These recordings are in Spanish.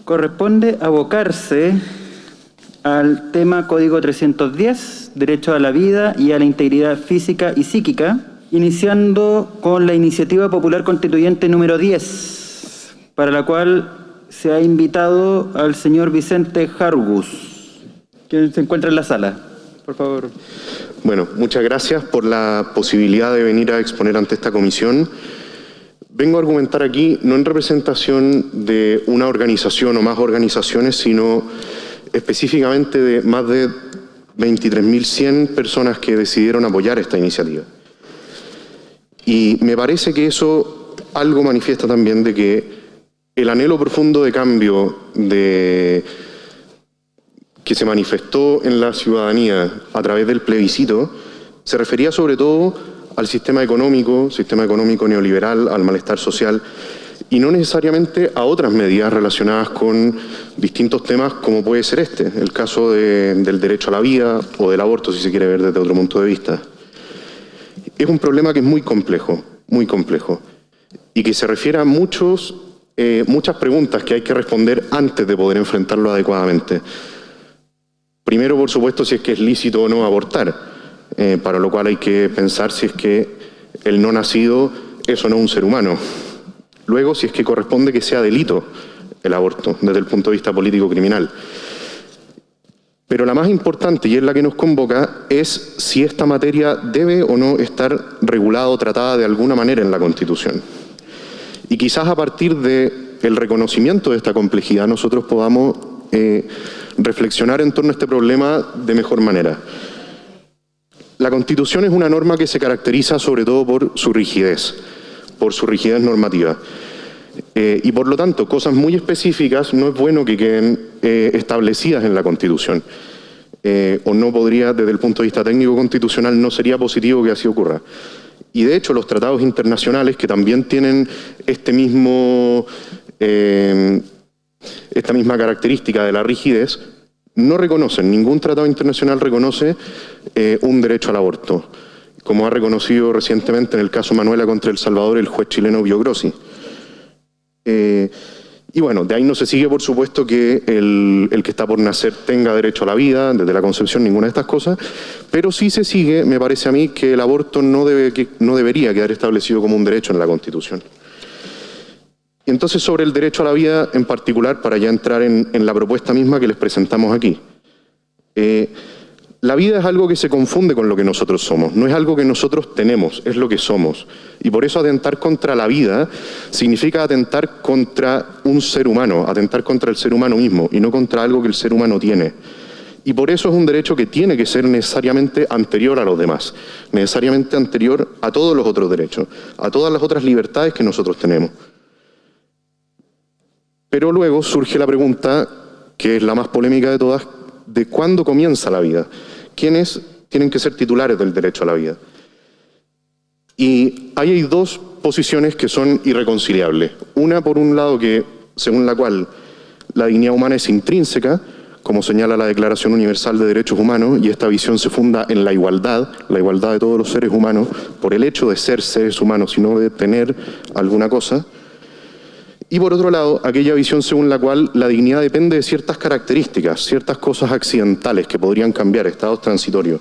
corresponde abocarse al tema Código 310, Derecho a la Vida y a la Integridad Física y Psíquica, iniciando con la Iniciativa Popular Constituyente número 10, para la cual se ha invitado al señor Vicente Hargus, quien se encuentra en la sala. Por favor. Bueno, muchas gracias por la posibilidad de venir a exponer ante esta comisión. Vengo a argumentar aquí no en representación de una organización o más organizaciones, sino específicamente de más de 23.100 personas que decidieron apoyar esta iniciativa. Y me parece que eso algo manifiesta también de que el anhelo profundo de cambio que se manifestó en la ciudadanía a través del plebiscito se refería sobre todo al sistema económico neoliberal, al malestar social, y no necesariamente a otras medidas relacionadas con distintos temas como puede ser el caso del derecho a la vida o del aborto, si se quiere ver desde otro punto de vista. Es un problema que es muy complejo, y que se refiere a muchas preguntas que hay que responder antes de poder enfrentarlo adecuadamente. Primero, por supuesto, si es que es lícito o no abortar, para lo cual hay que pensar si es que el no nacido es o no un ser humano. Luego, si es que corresponde que sea delito el aborto, desde el punto de vista político-criminal. Pero la más importante, y es la que nos convoca, es si esta materia debe o no estar regulada o tratada de alguna manera en la Constitución. Y quizás a partir del reconocimiento de esta complejidad nosotros podamos reflexionar en torno a este problema de mejor manera. La Constitución es una norma que se caracteriza sobre todo por su rigidez normativa. Y por lo tanto, cosas muy específicas no es bueno que queden establecidas en la Constitución. O no podría, desde el punto de vista técnico constitucional, no sería positivo que así ocurra. Y de hecho, los tratados internacionales, que también tienen esta misma característica de la rigidez, no reconocen, ningún tratado internacional reconoce un derecho al aborto, como ha reconocido recientemente en el caso Manuela contra El Salvador el juez chileno Biogrossi. Y bueno, de ahí no se sigue, por supuesto, que el que está por nacer tenga derecho a la vida, desde la concepción, ninguna de estas cosas, pero sí se sigue, me parece a mí, que el aborto no debería quedar establecido como un derecho en la Constitución. Y entonces, sobre el derecho a la vida en particular, para ya entrar en la propuesta misma que les presentamos aquí. La vida es algo que se confunde con lo que nosotros somos, no es algo que nosotros tenemos, es lo que somos. Y por eso atentar contra la vida significa atentar contra un ser humano, atentar contra el ser humano mismo y no contra algo que el ser humano tiene. Y por eso es un derecho que tiene que ser necesariamente anterior a los demás, necesariamente anterior a todos los otros derechos, a todas las otras libertades que nosotros tenemos. Pero luego surge la pregunta, que es la más polémica de todas, de cuándo comienza la vida. ¿Quiénes tienen que ser titulares del derecho a la vida? Y ahí hay dos posiciones que son irreconciliables. Una, por un lado, según la cual la dignidad humana es intrínseca, como señala la Declaración Universal de Derechos Humanos, y esta visión se funda en la igualdad de todos los seres humanos, por el hecho de ser seres humanos y no de tener alguna cosa. Y por otro lado, aquella visión según la cual la dignidad depende de ciertas características, ciertas cosas accidentales que podrían cambiar, estados transitorios.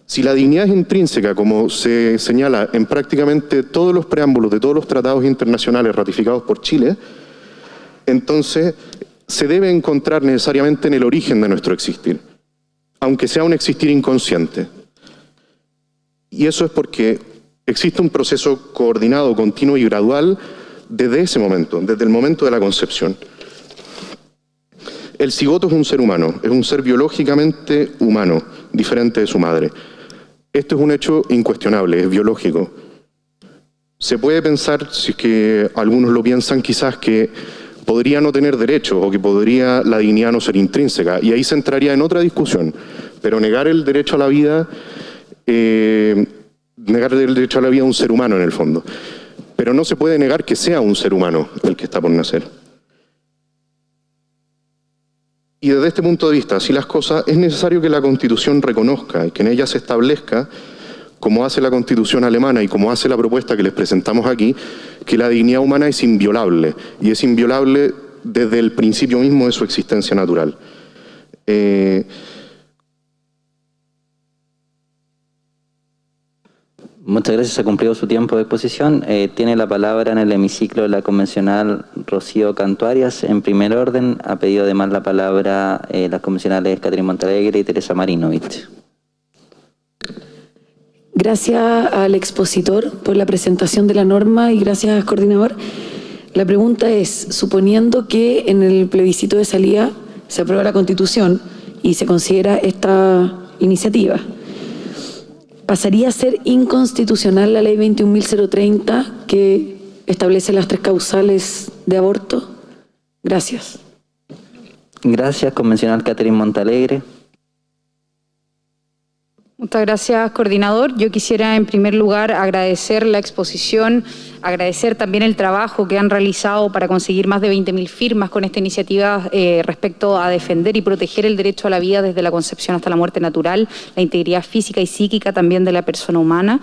Si la dignidad es intrínseca, como se señala en prácticamente todos los preámbulos de todos los tratados internacionales ratificados por Chile, entonces se debe encontrar necesariamente en el origen de nuestro existir, aunque sea un existir inconsciente. Y eso es porque existe un proceso coordinado, continuo y gradual desde ese momento, desde el momento de la concepción. El cigoto es un ser humano, es un ser biológicamente humano, diferente de su madre. Esto es un hecho incuestionable, es biológico. Se puede pensar, si es que algunos lo piensan quizás, que podría no tener derechos o que podría la dignidad no ser intrínseca, y ahí se entraría en otra discusión. Pero negar el derecho a la vida, negar el derecho a la vida a un ser humano en el fondo. Pero no se puede negar que sea un ser humano el que está por nacer. Y desde este punto de vista, así las cosas, es necesario que la Constitución reconozca y que en ella se establezca, como hace la Constitución alemana y como hace la propuesta que les presentamos aquí, que la dignidad humana es inviolable. Y es inviolable desde el principio mismo de su existencia natural. Muchas gracias, ha cumplido su tiempo de exposición. Tiene la palabra en el hemiciclo la convencional Rocío Cantuarias. En primer orden, ha pedido además la palabra las convencionales Catherine Montalegre y Teresa Marinovich. Gracias al expositor por la presentación de la norma y gracias, coordinador. La pregunta es, suponiendo que en el plebiscito de salida se aprueba la Constitución y se considera esta iniciativa, ¿pasaría a ser inconstitucional la ley 21.030 que establece las 3 causales de aborto? Gracias. Gracias, convencional Catherine Montalegre. Muchas gracias, coordinador. Yo quisiera en primer lugar agradecer la exposición, agradecer también el trabajo que han realizado para conseguir más de 20.000 firmas con esta iniciativa respecto a defender y proteger el derecho a la vida desde la concepción hasta la muerte natural, la integridad física y psíquica también de la persona humana.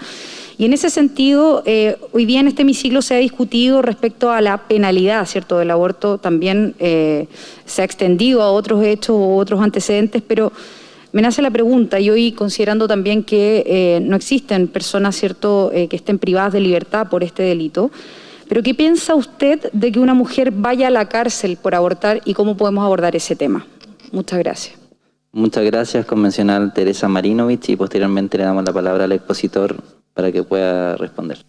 Y en ese sentido, hoy día en este hemiciclo se ha discutido respecto a la penalidad, ¿cierto?, del aborto. También se ha extendido a otros hechos o otros antecedentes, pero me nace la pregunta, y hoy considerando también que no existen personas, ¿cierto?, que estén privadas de libertad por este delito, pero ¿qué piensa usted de que una mujer vaya a la cárcel por abortar y cómo podemos abordar ese tema? Muchas gracias. Muchas gracias, convencional Teresa Marinovich, y posteriormente le damos la palabra al expositor para que pueda responder.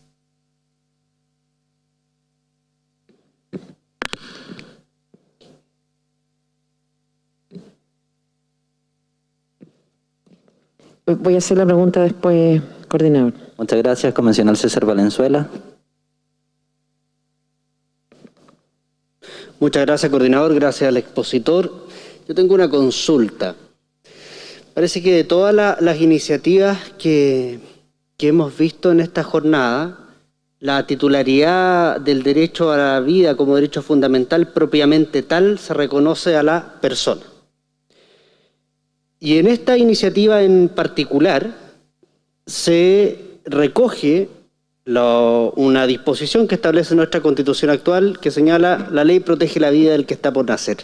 Voy a hacer la pregunta después, coordinador. Muchas gracias, convencional César Valenzuela. Muchas gracias, coordinador. Gracias al expositor. Yo tengo una consulta. Parece que de todas las iniciativas que hemos visto en esta jornada, la titularidad del derecho a la vida como derecho fundamental propiamente tal se reconoce a la persona. Y en esta iniciativa en particular se recoge una disposición que establece nuestra Constitución actual que señala: la ley protege la vida del que está por nacer.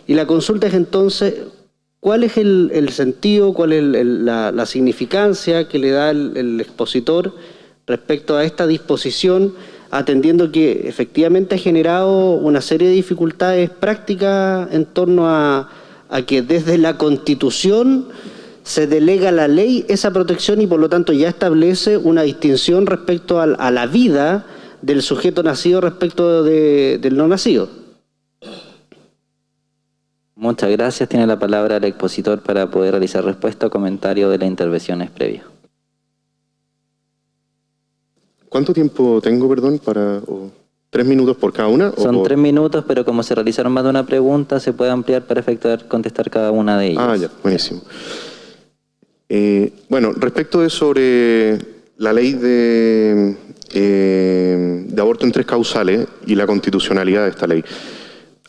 Y la consulta es entonces, ¿cuál es el sentido, cuál es la significancia que le da el expositor respecto a esta disposición, atendiendo que efectivamente ha generado una serie de dificultades prácticas en torno a que desde la Constitución se delega a la ley esa protección y por lo tanto ya establece una distinción respecto a la vida del sujeto nacido respecto del no nacido? Muchas gracias. Tiene la palabra el expositor para poder realizar respuesta o comentario de las intervenciones previas. ¿Cuánto tiempo tengo, perdón, para... 3 minutos por cada una? Son 3 minutos, pero como se realizaron más de una pregunta, se puede ampliar para efectuar contestar cada una de ellas. Ah, ya, buenísimo. Bueno, respecto de sobre la ley de aborto en 3 causales y la constitucionalidad de esta ley,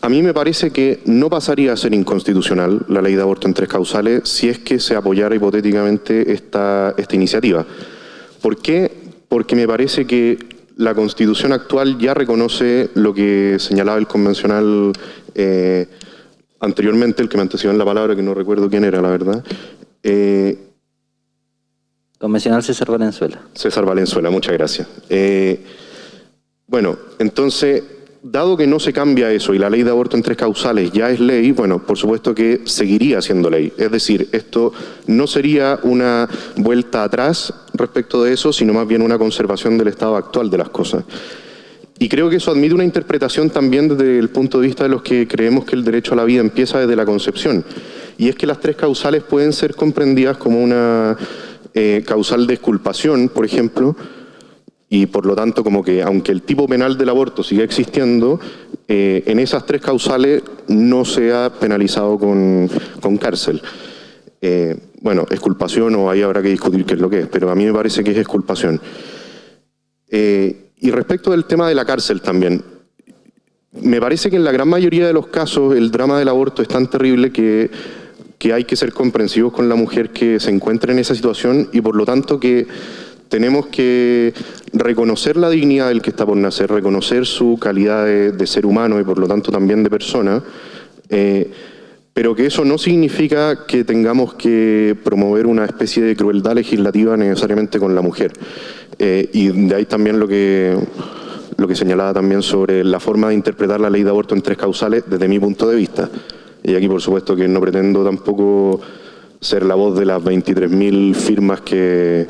a mí me parece que no pasaría a ser inconstitucional la ley de aborto en 3 causales si es que se apoyara hipotéticamente esta iniciativa. ¿Por qué? Porque me parece que la Constitución actual ya reconoce lo que señalaba el convencional anteriormente, el que me antecedió en la palabra, que no recuerdo quién era, la verdad. Convencional César Valenzuela. César Valenzuela, muchas gracias. Bueno, entonces, dado que no se cambia eso y la ley de aborto en 3 causales ya es ley, bueno, por supuesto que seguiría siendo ley. Es decir, esto no sería una vuelta atrás respecto de eso, sino más bien una conservación del estado actual de las cosas. Y creo que eso admite una interpretación también desde el punto de vista de los que creemos que el derecho a la vida empieza desde la concepción. Y es que las 3 causales pueden ser comprendidas como una causal de exculpación, por ejemplo, y por lo tanto como que aunque el tipo penal del aborto siga existiendo, en esas 3 causales no se ha penalizado con cárcel. Bueno, exculpación, o ahí habrá que discutir qué es lo que es, pero a mí me parece que es exculpación. Y respecto del tema de la cárcel también, me parece que en la gran mayoría de los casos el drama del aborto es tan terrible que hay que ser comprensivos con la mujer que se encuentra en esa situación y por lo tanto que tenemos que reconocer la dignidad del que está por nacer, reconocer su calidad de ser humano y por lo tanto también de persona, pero que eso no significa que tengamos que promover una especie de crueldad legislativa necesariamente con la mujer. Y de ahí también lo que señalaba también sobre la forma de interpretar la ley de aborto en 3 causales desde mi punto de vista. Y aquí por supuesto que no pretendo tampoco ser la voz de las 23.000 firmas que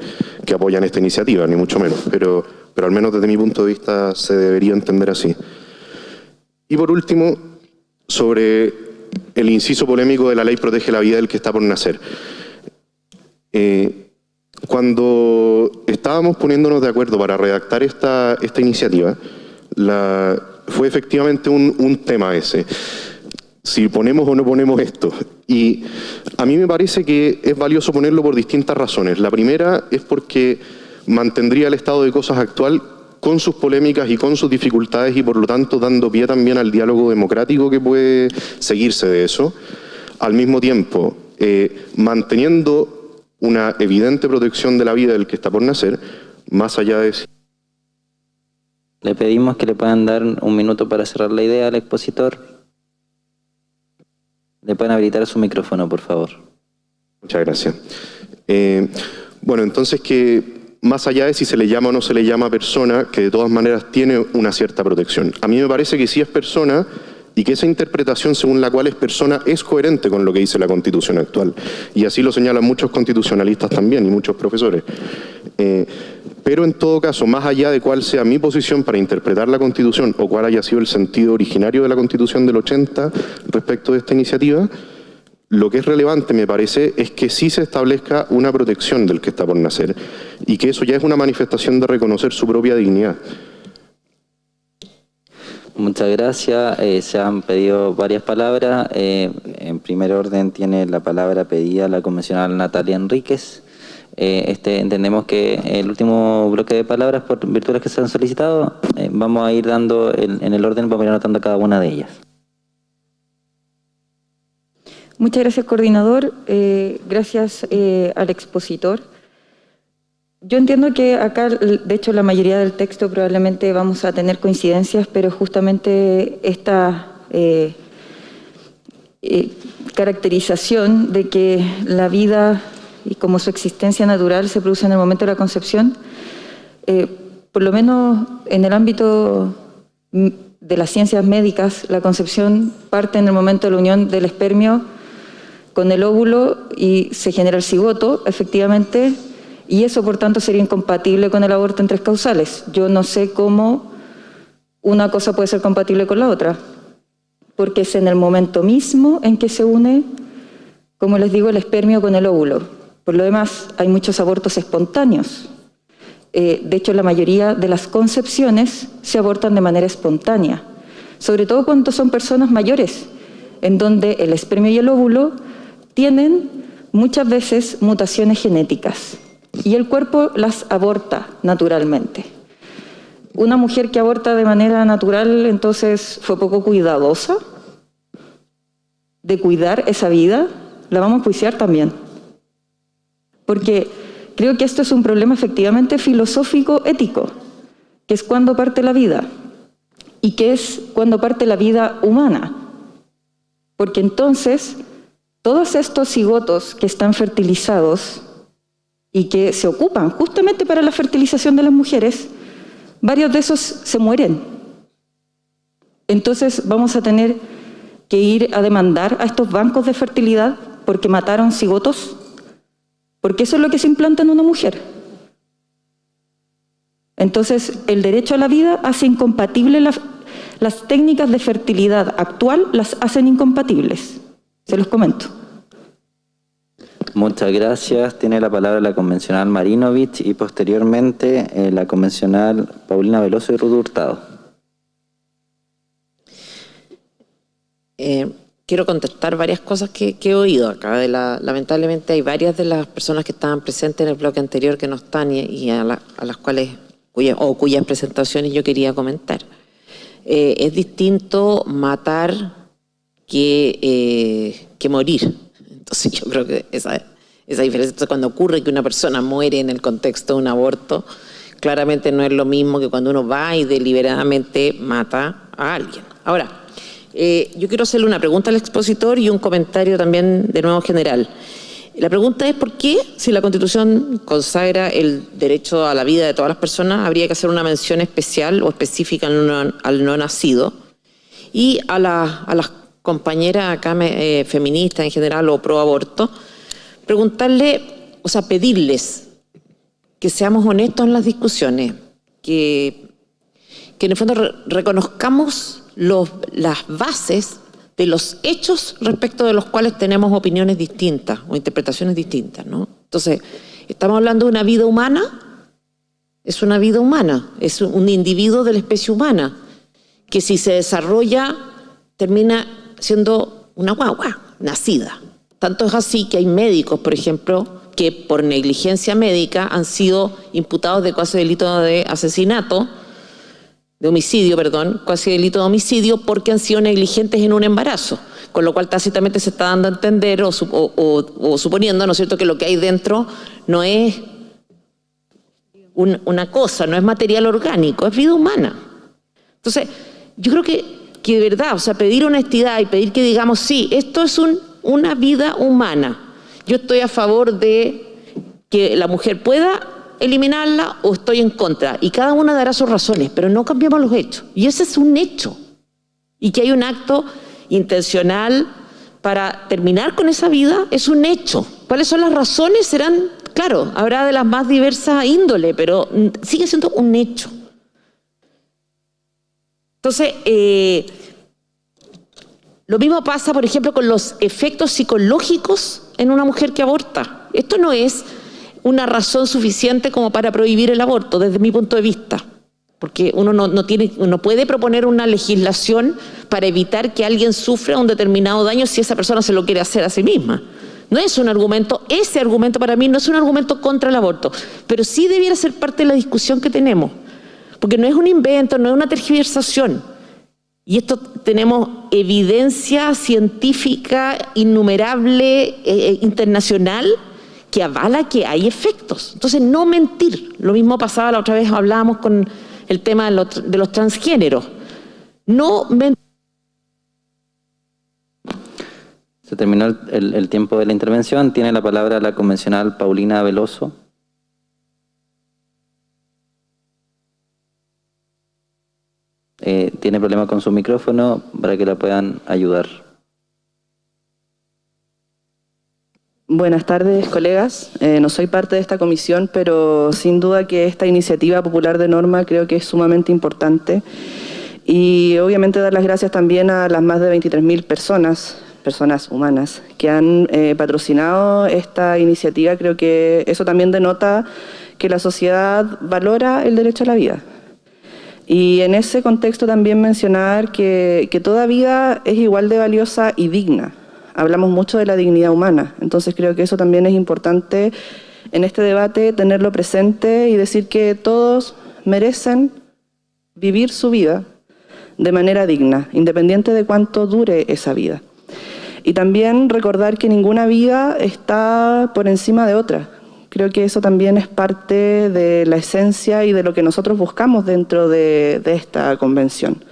apoyan esta iniciativa, ni mucho menos, pero al menos desde mi punto de vista se debería entender así. Y por último, sobre el inciso polémico de la ley protege la vida del que está por nacer. Cuando estábamos poniéndonos de acuerdo para redactar esta iniciativa, fue efectivamente un tema ese. Si ponemos o no ponemos esto. Y a mí me parece que es valioso ponerlo por distintas razones. La primera es porque mantendría el estado de cosas actual con sus polémicas y con sus dificultades y por lo tanto dando pie también al diálogo democrático que puede seguirse de eso. Al mismo tiempo, manteniendo una evidente protección de la vida del que está por nacer, más allá de... Le pedimos que le puedan dar un minuto para cerrar la idea al expositor. Le pueden habilitar su micrófono, por favor. Muchas gracias. Bueno, entonces que más allá de si se le llama o no se le llama persona, que de todas maneras tiene una cierta protección. A mí me parece que sí es persona y que esa interpretación según la cual es persona es coherente con lo que dice la Constitución actual. Y así lo señalan muchos constitucionalistas también y muchos profesores. Pero en todo caso, más allá de cuál sea mi posición para interpretar la Constitución o cuál haya sido el sentido originario de la Constitución del 80 respecto de esta iniciativa, lo que es relevante, me parece, es que sí se establezca una protección del que está por nacer y que eso ya es una manifestación de reconocer su propia dignidad. Muchas gracias. Se han pedido varias palabras. En primer orden tiene la palabra pedida la convencional Natalia Enríquez. Entendemos que el último bloque de palabras, por virtudes que se han solicitado, vamos a ir dando en el orden, vamos a ir anotando cada una de ellas. Muchas gracias, coordinador. Gracias al expositor. Yo entiendo que acá, de hecho, la mayoría del texto probablemente vamos a tener coincidencias, pero justamente esta caracterización de que la vida y como su existencia natural se produce en el momento de la concepción, por lo menos en el ámbito de las ciencias médicas, la concepción parte en el momento de la unión del espermio con el óvulo y se genera el cigoto, efectivamente, y eso por tanto sería incompatible con el aborto en 3 causales. Yo no sé cómo una cosa puede ser compatible con la otra, porque es en el momento mismo en que se une, como les digo, el espermio con el óvulo. Por lo demás, hay muchos abortos espontáneos. De hecho, la mayoría de las concepciones se abortan de manera espontánea, sobre todo cuando son personas mayores, en donde el espermio y el óvulo tienen muchas veces mutaciones genéticas y el cuerpo las aborta naturalmente. Una mujer que aborta de manera natural, entonces, fue poco cuidadosa de cuidar esa vida, la vamos a juiciar también. Porque creo que esto es un problema efectivamente filosófico-ético, que es cuando parte la vida y que es cuando parte la vida humana. Porque entonces, todos estos cigotos que están fertilizados y que se ocupan justamente para la fertilización de las mujeres, varios de esos se mueren. Entonces vamos a tener que ir a demandar a estos bancos de fertilidad porque mataron cigotos, porque eso es lo que se implanta en una mujer. Entonces el derecho a la vida hace incompatible las técnicas de fertilidad actual, las hacen incompatibles. Se los comento. Muchas gracias. Tiene la palabra la convencional Marinovich y posteriormente la convencional Paulina Veloso y Ruth Hurtado. Quiero contestar varias cosas que he oído acá. Lamentablemente hay varias de las personas que estaban presentes en el bloque anterior que no están y a las cuales cuyas presentaciones yo quería comentar. Es distinto matar que morir. Entonces yo creo que esa esa diferencia. Entonces, cuando ocurre que una persona muere en el contexto de un aborto, claramente no es lo mismo que cuando uno va y deliberadamente mata a alguien. Ahora, yo quiero hacerle una pregunta al expositor y un comentario también de nuevo general. La pregunta es: ¿por qué, si la Constitución consagra el derecho a la vida de todas las personas, habría que hacer una mención especial o específica al no nacido? Y a las compañeras acá feministas en general o pro aborto, preguntarle, o sea, pedirles que seamos honestos en las discusiones, que en el fondo reconozcamos las bases de los hechos respecto de los cuales tenemos opiniones distintas o interpretaciones distintas, ¿no? Entonces, estamos hablando de una vida humana, es una vida humana, es un individuo de la especie humana, que si se desarrolla termina siendo una guagua nacida. Tanto es así que hay médicos, por ejemplo, que por negligencia médica han sido imputados de cuasi delito de asesinato, de homicidio, perdón, cuasi delito de homicidio, porque han sido negligentes en un embarazo, con lo cual tácitamente se está dando a entender o suponiendo, ¿no es cierto?, que lo que hay dentro no es una cosa, no es material orgánico, es vida humana. Entonces, yo creo que de verdad, o sea, pedir honestidad y pedir que digamos, sí, esto es una vida humana. Yo estoy a favor de que la mujer pueda eliminarla o estoy en contra. Y cada una dará sus razones, pero no cambiamos los hechos. Y ese es un hecho. Y que hay un acto intencional para terminar con esa vida es un hecho. ¿Cuáles son las razones? Serán, claro, habrá de las más diversas índole, pero sigue siendo un hecho. Entonces, lo mismo pasa, por ejemplo, con los efectos psicológicos en una mujer que aborta. Esto no es una razón suficiente como para prohibir el aborto, desde mi punto de vista. Porque uno no puede proponer una legislación para evitar que alguien sufra un determinado daño si esa persona se lo quiere hacer a sí misma. No es un argumento, ese argumento para mí no es un argumento contra el aborto, pero sí debiera ser parte de la discusión que tenemos. Porque no es un invento, no es una tergiversación. Y esto tenemos evidencia científica innumerable, internacional, que avala que hay efectos. Entonces, no mentir. Lo mismo pasaba la otra vez, hablábamos con el tema de los transgéneros. No mentir. Se terminó el tiempo de la intervención. Tiene la palabra la convencional Paulina Veloso. Tiene problemas con su micrófono, para que la puedan ayudar. Buenas tardes, colegas. No soy parte de esta comisión, pero sin duda que esta iniciativa popular de norma creo que es sumamente importante. Y obviamente dar las gracias también a las más de 23.000 personas humanas, que han patrocinado esta iniciativa. Creo que eso también denota que la sociedad valora el derecho a la vida. Y en ese contexto también mencionar que toda vida es igual de valiosa y digna. Hablamos mucho de la dignidad humana, entonces creo que eso también es importante en este debate tenerlo presente y decir que todos merecen vivir su vida de manera digna, independiente de cuánto dure esa vida. Y también recordar que ninguna vida está por encima de otra. Creo que eso también es parte de la esencia y de lo que nosotros buscamos dentro de esta convención.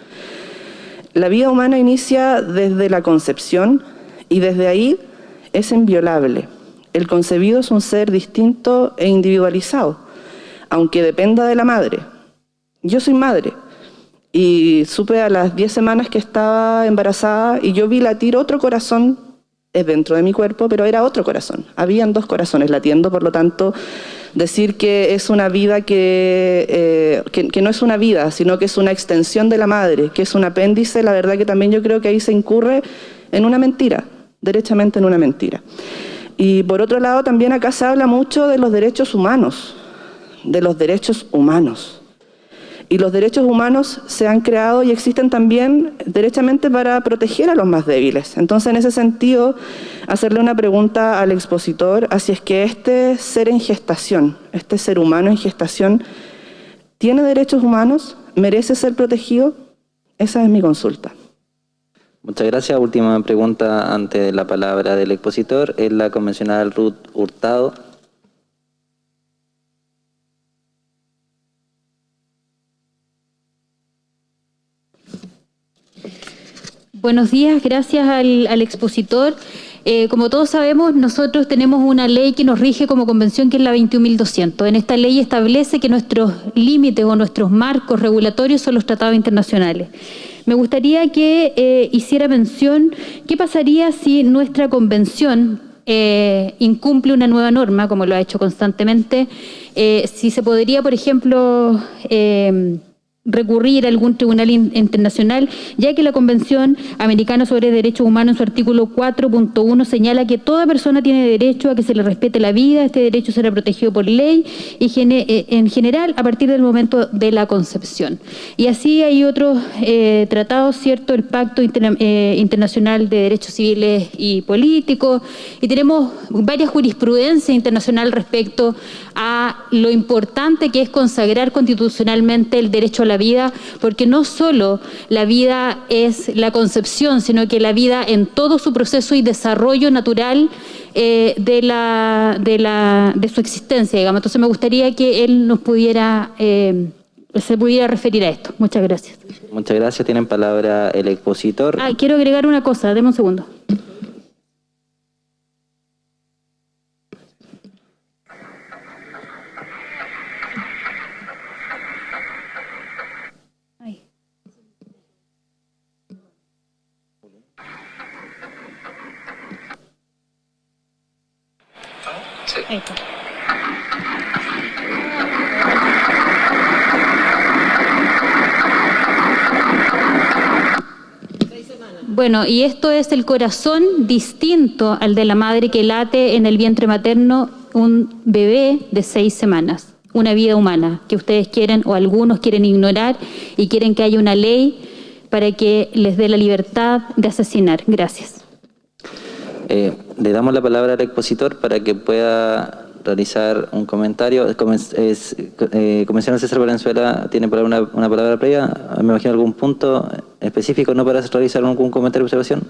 La vida humana inicia desde la concepción y desde ahí es inviolable. El concebido es un ser distinto e individualizado, aunque dependa de la madre. Yo soy madre y supe a las 10 semanas que estaba embarazada y yo vi latir otro corazón dentro de mi cuerpo, pero era otro corazón. Habían dos corazones latiendo, por lo tanto, decir que es una vida que no es una vida, sino que es una extensión de la madre, que es un apéndice, la verdad que también yo creo que ahí se incurre en una mentira, derechamente en una mentira. Y por otro lado, también acá se habla mucho de los derechos humanos, Y los derechos humanos se han creado y existen también derechamente para proteger a los más débiles. Entonces, en ese sentido, hacerle una pregunta al expositor, así es que este ser en gestación, este ser humano en gestación, ¿tiene derechos humanos? ¿Merece ser protegido? Esa es mi consulta. Muchas gracias. Última pregunta antes de la palabra del expositor. Es la convencional Ruth Hurtado. Buenos días, gracias al expositor. Como todos sabemos, nosotros tenemos una ley que nos rige como convención, que es la 21.200. En esta ley establece que nuestros límites o nuestros marcos regulatorios son los tratados internacionales. Me gustaría que hiciera mención, ¿qué pasaría si nuestra convención incumple una nueva norma, como lo ha hecho constantemente? Si se podría, por ejemplo, recurrir a algún tribunal internacional, ya que la Convención Americana sobre Derechos Humanos en su artículo 4.1 señala que toda persona tiene derecho a que se le respete la vida. Este derecho será protegido por ley y en general a partir del momento de la concepción. Y así hay otros tratados, ¿cierto? El Pacto Internacional de Derechos Civiles y Políticos, y tenemos varias jurisprudencias internacional respecto a lo importante que es consagrar constitucionalmente el derecho a la vida, porque no solo la vida es la concepción, sino que la vida en todo su proceso y desarrollo natural de su existencia, digamos. Entonces me gustaría que él nos pudiera se pudiera referir a esto. Muchas gracias. Muchas gracias. Tienen palabra el expositor. Quiero agregar una cosa, deme un segundo. Ahí está. Bueno, y esto es el corazón distinto al de la madre que late en el vientre materno un bebé de 6 semanas, una vida humana que ustedes quieren o algunos quieren ignorar y quieren que haya una ley para que les dé la libertad de asesinar. Gracias. Le damos la palabra al expositor para que pueda realizar un comentario. Comisionado César Valenzuela, ¿tiene una palabra previa? Me imagino algún punto específico, ¿no, para realizar algún comentario o observación?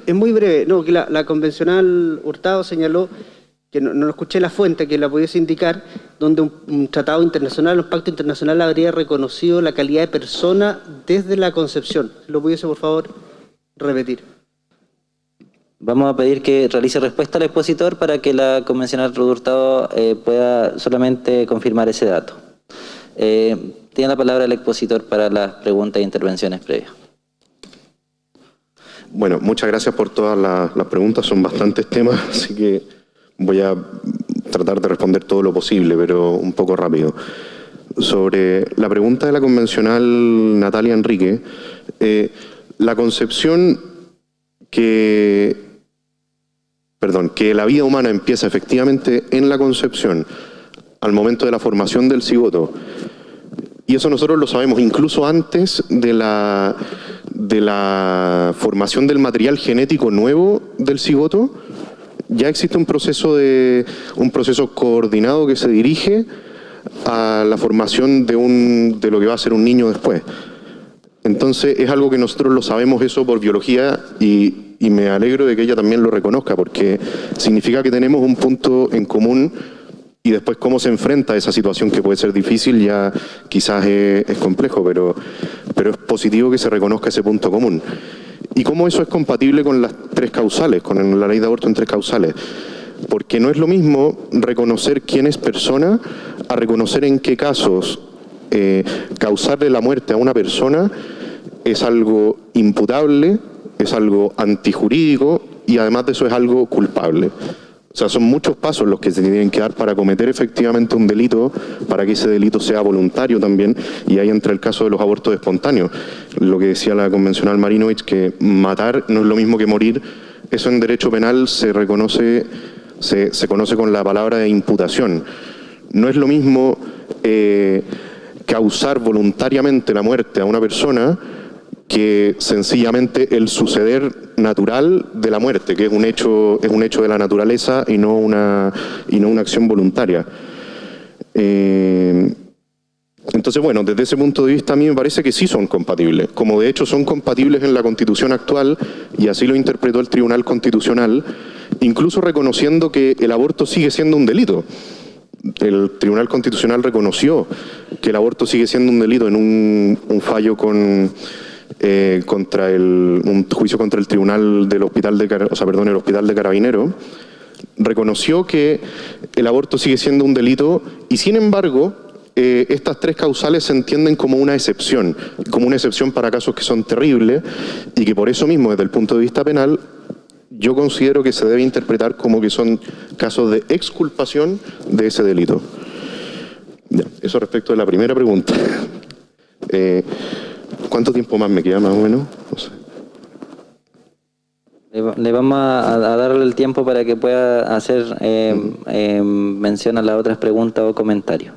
Es muy breve. No, que la convencional Hurtado señaló, que no escuché la fuente, que la pudiese indicar, donde un tratado internacional, un pacto internacional habría reconocido la calidad de persona desde la concepción. ¿Lo pudiese, por favor, repetir? Vamos a pedir que realice respuesta al expositor para que la convencional Ruth Hurtado pueda solamente confirmar ese dato. Tiene la palabra el expositor para las preguntas e intervenciones previas. Bueno, muchas gracias por todas las preguntas, son bastantes temas, así que voy a tratar de responder todo lo posible, pero un poco rápido. Sobre la pregunta de la convencional Natalia Enrique, la concepción que la vida humana empieza efectivamente en la concepción, al momento de la formación del cigoto, y eso nosotros lo sabemos incluso antes de la formación del material genético nuevo del cigoto. Ya existe un proceso coordinado que se dirige a la formación de lo que va a ser un niño después. Entonces es algo que nosotros lo sabemos eso por biología y me alegro de que ella también lo reconozca, porque significa que tenemos un punto en común, y después cómo se enfrenta a esa situación que puede ser difícil ya quizás es complejo, pero es positivo que se reconozca ese punto común. ¿Y cómo eso es compatible con las 3 causales, con la ley de aborto en 3 causales? Porque no es lo mismo reconocer quién es persona a reconocer en qué casos causarle la muerte a una persona es algo imputable, es algo antijurídico y además de eso es algo culpable. O sea, son muchos pasos los que se tienen que dar para cometer efectivamente un delito, para que ese delito sea voluntario también, y ahí entra el caso de los abortos espontáneos. Lo que decía la convencional Marinovich, que matar no es lo mismo que morir, eso en derecho penal se reconoce, se conoce con la palabra de imputación. No es lo mismo causar voluntariamente la muerte a una persona que sencillamente el suceder natural de la muerte, que es un hecho de la naturaleza y no una acción voluntaria. Entonces, bueno, desde ese punto de vista a mí me parece que sí son compatibles, como de hecho son compatibles en la Constitución actual, y así lo interpretó el Tribunal Constitucional, incluso reconociendo que el aborto sigue siendo un delito. El Tribunal Constitucional reconoció que el aborto sigue siendo un delito en un fallo un juicio contra el Tribunal del Hospital el Hospital de Carabineros. Reconoció que el aborto sigue siendo un delito y, sin embargo, estas tres causales se entienden como una excepción para casos que son terribles y que por eso mismo, desde el punto de vista penal, yo considero que se debe interpretar como que son casos de exculpación de ese delito. Ya, eso respecto de la primera pregunta. ¿Cuánto tiempo más me queda, más o menos? No sé. Le vamos a darle el tiempo para que pueda hacer mención a las otras preguntas o comentarios.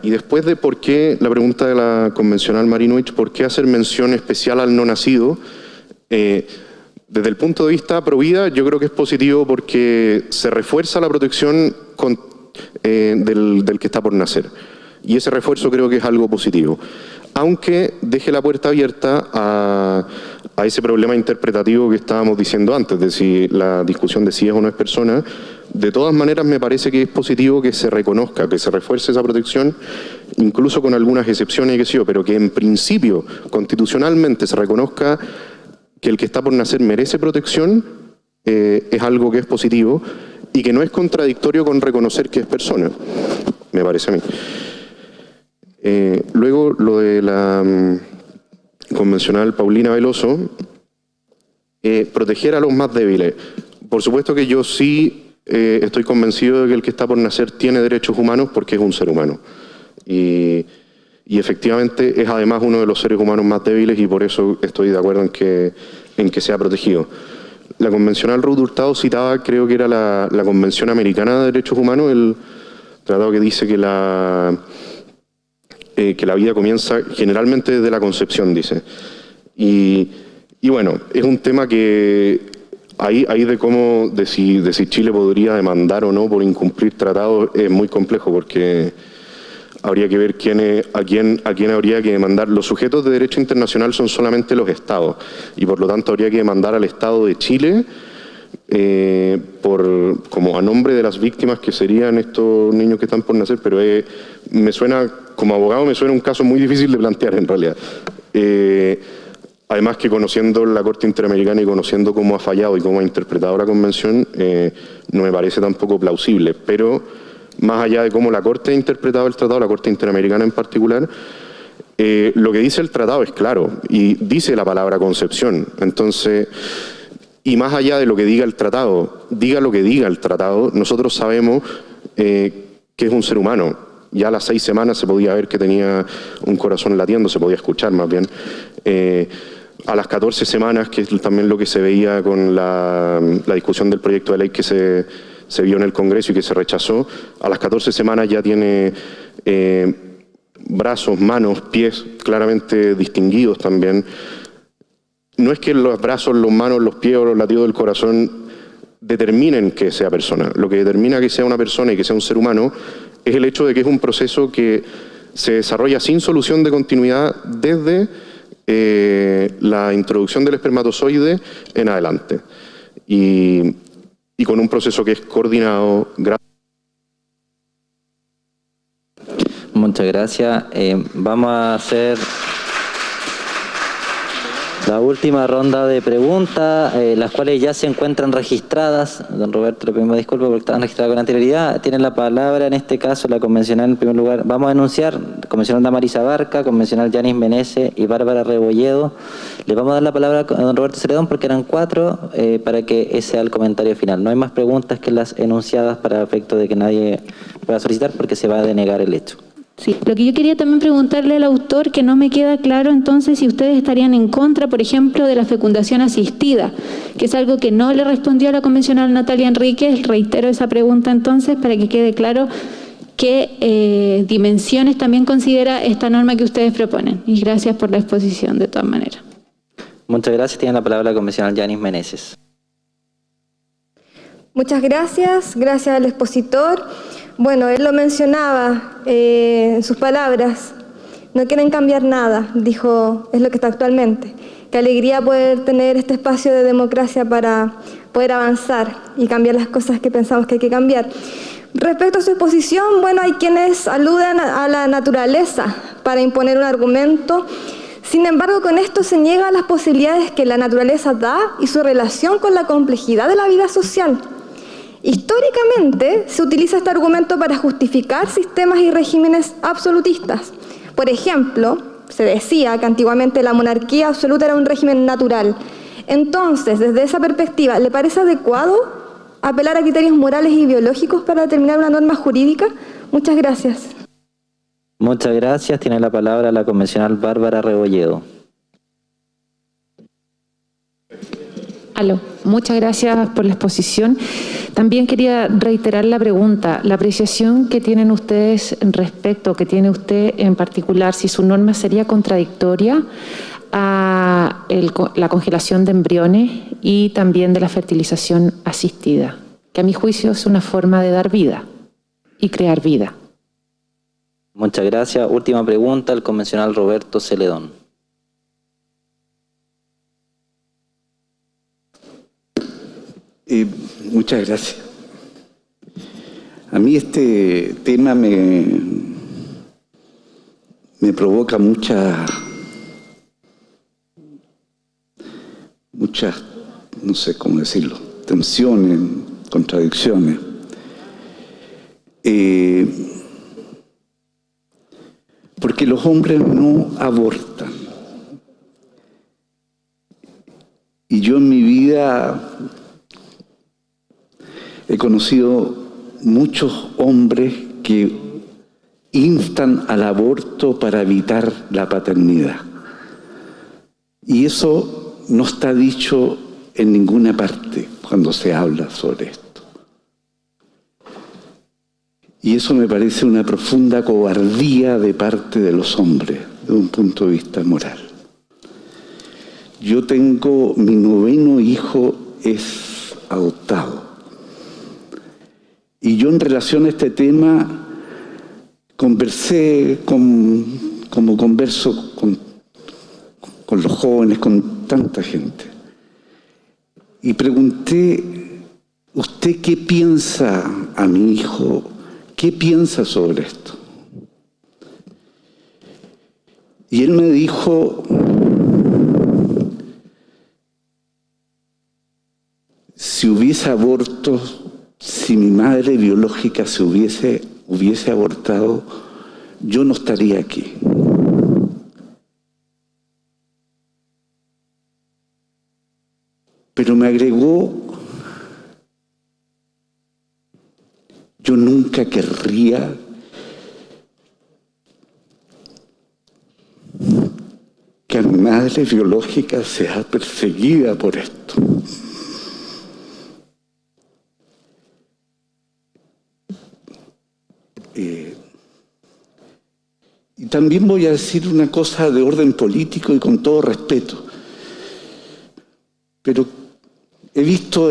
Y después de por qué, la pregunta de la convencional Marinovich, ¿por qué hacer mención especial al no nacido? Desde el punto de vista pro vida, yo creo que es positivo porque se refuerza la protección del que está por nacer. Y ese refuerzo creo que es algo positivo. Aunque deje la puerta abierta a ese problema interpretativo que estábamos diciendo antes, de si la discusión de si es o no es persona. De todas maneras, me parece que es positivo que se reconozca, que se refuerce esa protección, incluso con algunas excepciones, pero que en principio, constitucionalmente, se reconozca que el que está por nacer merece protección, es algo que es positivo y que no es contradictorio con reconocer que es persona, me parece a mí. Luego, lo de la convencional Paulina Veloso, proteger a los más débiles. Por supuesto que yo sí estoy convencido de que el que está por nacer tiene derechos humanos porque es un ser humano. Y efectivamente es además uno de los seres humanos más débiles y por eso estoy de acuerdo en que sea protegido. La convencional Ruth Hurtado citaba, creo que era la Convención Americana de Derechos Humanos, el tratado que dice que la vida comienza generalmente desde la concepción, dice. Y bueno, es un tema que ahí de si Chile podría demandar o no por incumplir tratados es muy complejo porque habría que ver a quién habría que demandar. Los sujetos de derecho internacional son solamente los estados y por lo tanto habría que demandar al Estado de Chile como a nombre de las víctimas que serían estos niños que están por nacer, pero me suena, como abogado, me suena un caso muy difícil de plantear en realidad. Además que conociendo la Corte Interamericana y conociendo cómo ha fallado y cómo ha interpretado la Convención, no me parece tampoco plausible, pero más allá de cómo la Corte ha interpretado el tratado, la Corte Interamericana en particular, lo que dice el tratado es claro y dice la palabra concepción. Entonces, y más allá de lo que diga el tratado, diga lo que diga el tratado, nosotros sabemos que es un ser humano. Ya a las 6 semanas se podía ver que tenía un corazón latiendo, se podía escuchar más bien. A las 14 semanas, que es también lo que se veía con la discusión del proyecto de ley que se vio en el Congreso y que se rechazó, a las 14 semanas ya tiene brazos, manos, pies claramente distinguidos también. No es que los brazos, las manos, los pies o los latidos del corazón determinen que sea persona. Lo que determina que sea una persona y que sea un ser humano es el hecho de que es un proceso que se desarrolla sin solución de continuidad desde la introducción del espermatozoide en adelante. Y con un proceso que es coordinado. Muchas gracias. Vamos a hacer la última ronda de preguntas, las cuales ya se encuentran registradas. Don Roberto, le pedimos disculpas porque estaban registradas con anterioridad. Tienen la palabra, en este caso, la convencional en primer lugar. Vamos a anunciar, convencional Damaris Abarca, convencional Yanis Meneses y Bárbara Rebolledo. Le vamos a dar la palabra a don Roberto Celedón porque eran 4 para que ese sea el comentario final. No hay más preguntas que las enunciadas para efecto de que nadie pueda solicitar porque se va a denegar el hecho. Sí, lo que yo quería también preguntarle al autor, que no me queda claro entonces si ustedes estarían en contra, por ejemplo, de la fecundación asistida, que es algo que no le respondió a la convencional Natalia Enríquez. Reitero esa pregunta entonces para que quede claro qué dimensiones también considera esta norma que ustedes proponen. Y gracias por la exposición de todas maneras. Muchas gracias. Tiene la palabra la convencional Yanis Meneses. Muchas gracias, gracias al expositor. Bueno, él lo mencionaba en sus palabras. No quieren cambiar nada, dijo, es lo que está actualmente. Qué alegría poder tener este espacio de democracia para poder avanzar y cambiar las cosas que pensamos que hay que cambiar. Respecto a su exposición, bueno, hay quienes aluden a la naturaleza para imponer un argumento. Sin embargo, con esto se niegan las posibilidades que la naturaleza da y su relación con la complejidad de la vida social. Históricamente se utiliza este argumento para justificar sistemas y regímenes absolutistas. Por ejemplo, se decía que antiguamente la monarquía absoluta era un régimen natural. Entonces, desde esa perspectiva, ¿le parece adecuado apelar a criterios morales y biológicos para determinar una norma jurídica? Muchas gracias. Muchas gracias. Tiene la palabra la convencional Bárbara Rebolledo. Aló. Muchas gracias por la exposición. También quería reiterar la pregunta, la apreciación que tienen ustedes respecto, que tiene usted en particular, si su norma sería contradictoria a la congelación de embriones y también de la fertilización asistida, que a mi juicio es una forma de dar vida y crear vida. Muchas gracias. Última pregunta, el convencional Roberto Celedón. Muchas gracias. A mí este tema me provoca muchas, no sé cómo decirlo, tensiones, contradicciones. Porque los hombres no abortan. Y yo en mi vida he conocido muchos hombres que instan al aborto para evitar la paternidad. Y eso no está dicho en ninguna parte cuando se habla sobre esto. Y eso me parece una profunda cobardía de parte de los hombres, desde un punto de vista moral. Yo tengo, mi 9º hijo es adoptado. Y yo en relación a este tema conversé como converso con los jóvenes, con tanta gente. Y pregunté, ¿usted qué piensa a mi hijo? ¿Qué piensa sobre esto? Y él me dijo, si hubiese abortos, si mi madre biológica se hubiese abortado, yo no estaría aquí. Pero me agregó, yo nunca querría que a mi madre biológica sea perseguida por esto. Y también voy a decir una cosa de orden político y con todo respeto, pero he visto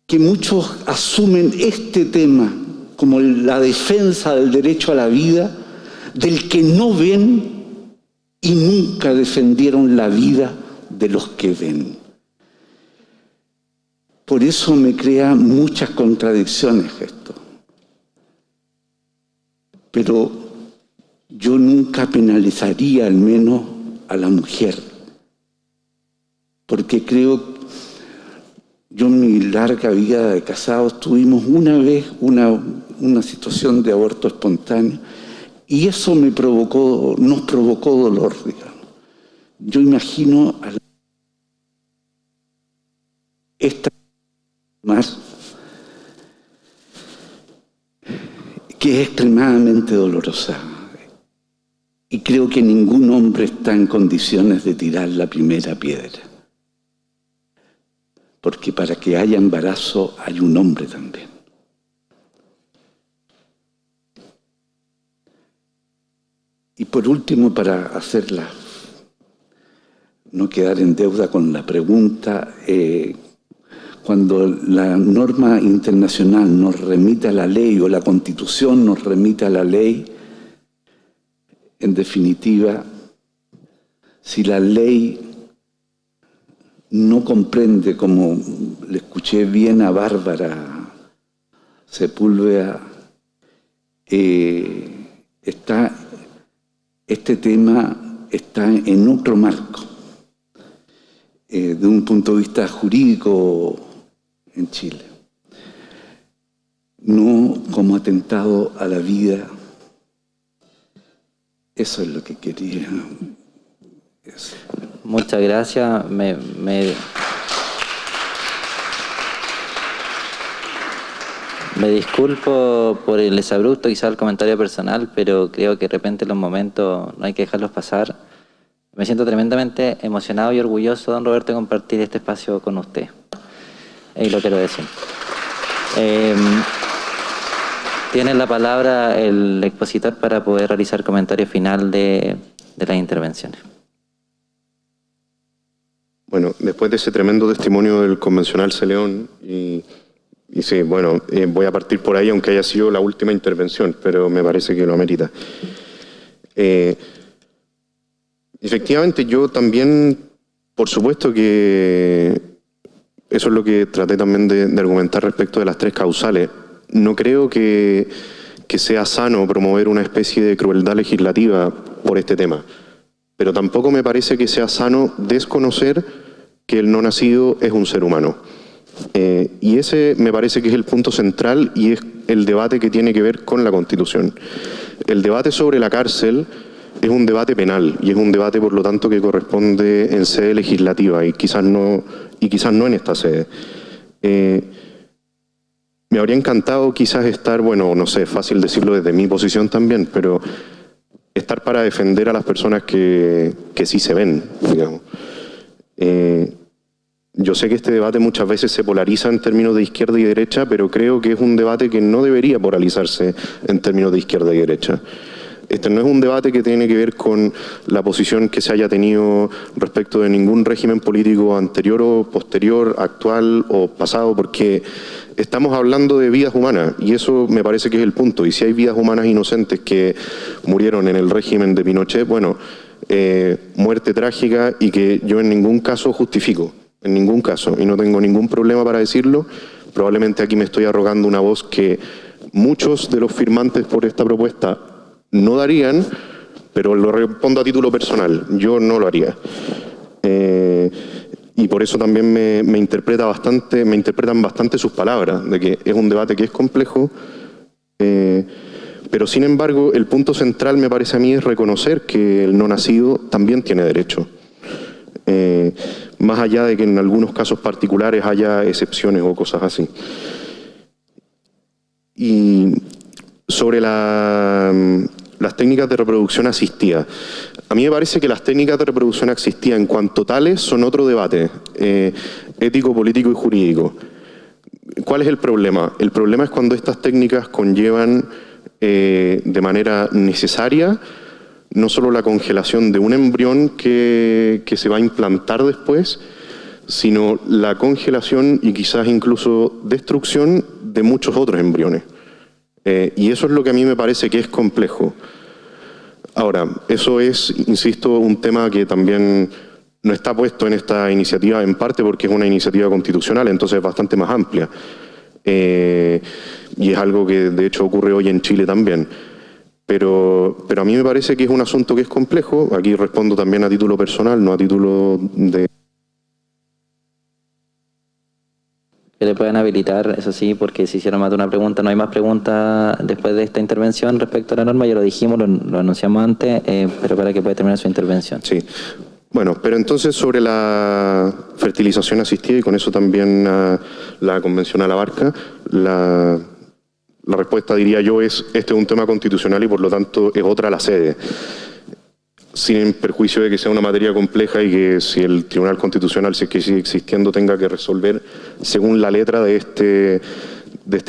que muchos asumen este tema como la defensa del derecho a la vida, del que no ven y nunca defendieron la vida de los que ven. Por eso me crea muchas contradicciones esto. Pero yo nunca penalizaría al menos a la mujer, porque creo, yo en mi larga vida de casados tuvimos una vez una situación de aborto espontáneo y eso nos provocó dolor, digamos. Yo imagino a esta más que es extremadamente dolorosa. Y creo que ningún hombre está en condiciones de tirar la primera piedra. Porque para que haya embarazo hay un hombre también. Y por último, para no quedar en deuda con la pregunta, cuando la norma internacional nos remite a la ley o la Constitución nos remite a la ley, en definitiva, si la ley no comprende, como le escuché bien a Bárbara Sepúlveda, este tema está en otro marco, de un punto de vista jurídico en Chile, no como atentado a la vida. Eso es lo que quería. Eso. Muchas gracias. Me disculpo por el desabrupto, quizás el comentario personal, pero creo que de repente los momentos no hay que dejarlos pasar. Me siento tremendamente emocionado y orgulloso, don Roberto, de compartir este espacio con usted. Y lo quiero decir. Tiene la palabra el expositor para poder realizar comentario final de las intervenciones. Bueno, después de ese tremendo testimonio del convencional C. León, y sí, bueno, voy a partir por ahí, aunque haya sido la última intervención, pero me parece que lo amerita. Efectivamente, yo también, por supuesto que eso es lo que traté también de argumentar respecto de las tres causales. No creo que sea sano promover una especie de crueldad legislativa por este tema, pero tampoco me parece que sea sano desconocer que el no nacido es un ser humano. Y ese me parece que es el punto central y es el debate que tiene que ver con la Constitución. El debate sobre la cárcel es un debate penal y es un debate, por lo tanto, que corresponde en sede legislativa y quizás no en esta sede. Me habría encantado quizás estar, bueno, no sé, fácil decirlo desde mi posición también, pero estar para defender a las personas que sí se ven, digamos. Yo sé que este debate muchas veces se polariza en términos de izquierda y derecha, pero creo que es un debate que no debería polarizarse en términos de izquierda y derecha. Este no es un debate que tiene que ver con la posición que se haya tenido respecto de ningún régimen político anterior o posterior, actual o pasado, porque estamos hablando de vidas humanas y eso me parece que es el punto. Y si hay vidas humanas inocentes que murieron en el régimen de Pinochet, bueno, muerte trágica y que yo en ningún caso justifico, en ningún caso, y no tengo ningún problema para decirlo. Probablemente aquí me estoy arrogando una voz que muchos de los firmantes por esta propuesta no darían, pero lo respondo a título personal, yo no lo haría. Y por eso también me interpretan bastante sus palabras, de que es un debate que es complejo, pero sin embargo el punto central me parece a mí es reconocer que el no nacido también tiene derecho. Más allá de que en algunos casos particulares haya excepciones o cosas así. Y sobre las técnicas de reproducción asistida. A mí me parece que las técnicas de reproducción asistida en cuanto tales son otro debate, ético, político y jurídico. ¿Cuál es el problema? El problema es cuando estas técnicas conllevan de manera necesaria no solo la congelación de un embrión que se va a implantar después, sino la congelación y quizás incluso destrucción de muchos otros embriones. Y eso es lo que a mí me parece que es complejo. Ahora, eso es, insisto, un tema que también no está puesto en esta iniciativa, en parte porque es una iniciativa constitucional, entonces es bastante más amplia. Y es algo que de hecho ocurre hoy en Chile también. Pero a mí me parece que es un asunto que es complejo. Aquí respondo también a título personal, no a título de... Que le puedan habilitar, eso sí, porque si hicieron más de una pregunta, no hay más preguntas después de esta intervención respecto a la norma, ya lo dijimos, lo anunciamos antes, pero para que pueda terminar su intervención. Sí. Bueno, pero entonces sobre la fertilización asistida, y con eso también la convencional abarca, la respuesta, diría yo, es este es un tema constitucional y por lo tanto es otra la sede. Sin perjuicio de que sea una materia compleja y que si el Tribunal Constitucional, si es que sigue existiendo, tenga que resolver según la letra de este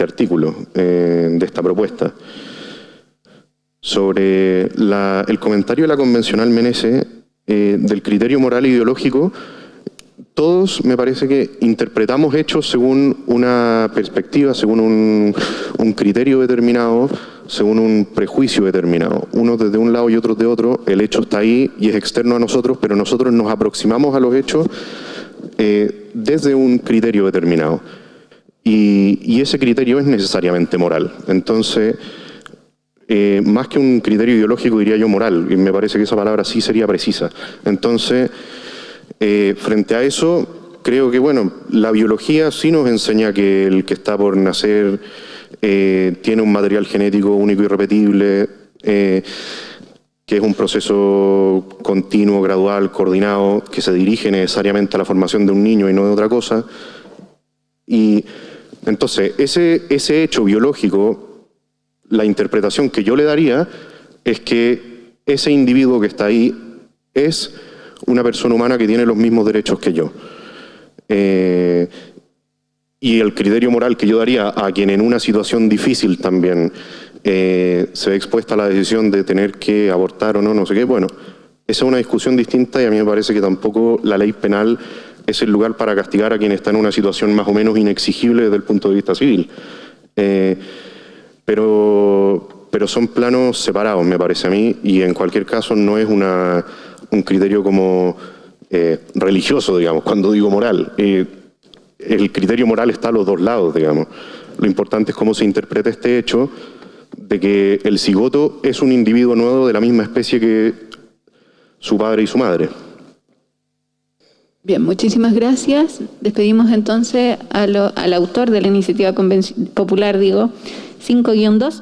artículo, de esta propuesta. Sobre el comentario de la convencional Meneses, del criterio moral e ideológico, todos me parece que interpretamos hechos según una perspectiva, según un criterio determinado, según un prejuicio determinado. Unos desde un lado y otros de otro, el hecho está ahí y es externo a nosotros, pero nosotros nos aproximamos a los hechos desde un criterio determinado. Y ese criterio es necesariamente moral. Entonces, más que un criterio ideológico, diría yo moral, y me parece que esa palabra sí sería precisa. Entonces, frente a eso, creo que, bueno, la biología sí nos enseña que el que está por nacer tiene un material genético único y repetible, que es un proceso continuo, gradual, coordinado, que se dirige necesariamente a la formación de un niño y no de otra cosa. Y entonces, ese hecho biológico, la interpretación que yo le daría es que ese individuo que está ahí es una persona humana que tiene los mismos derechos que yo. Y el criterio moral que yo daría a quien en una situación difícil también se ve expuesta a la decisión de tener que abortar o no, no sé qué, bueno, esa es una discusión distinta y a mí me parece que tampoco la ley penal es el lugar para castigar a quien está en una situación más o menos inexigible desde el punto de vista civil. Pero son planos separados, me parece a mí, y en cualquier caso no es un criterio como religioso, digamos, cuando digo moral. El criterio moral está a los dos lados, digamos. Lo importante es cómo se interpreta este hecho de que el cigoto es un individuo nuevo de la misma especie que su padre y su madre. Bien, muchísimas gracias. Despedimos entonces al autor de la iniciativa popular, 5-2.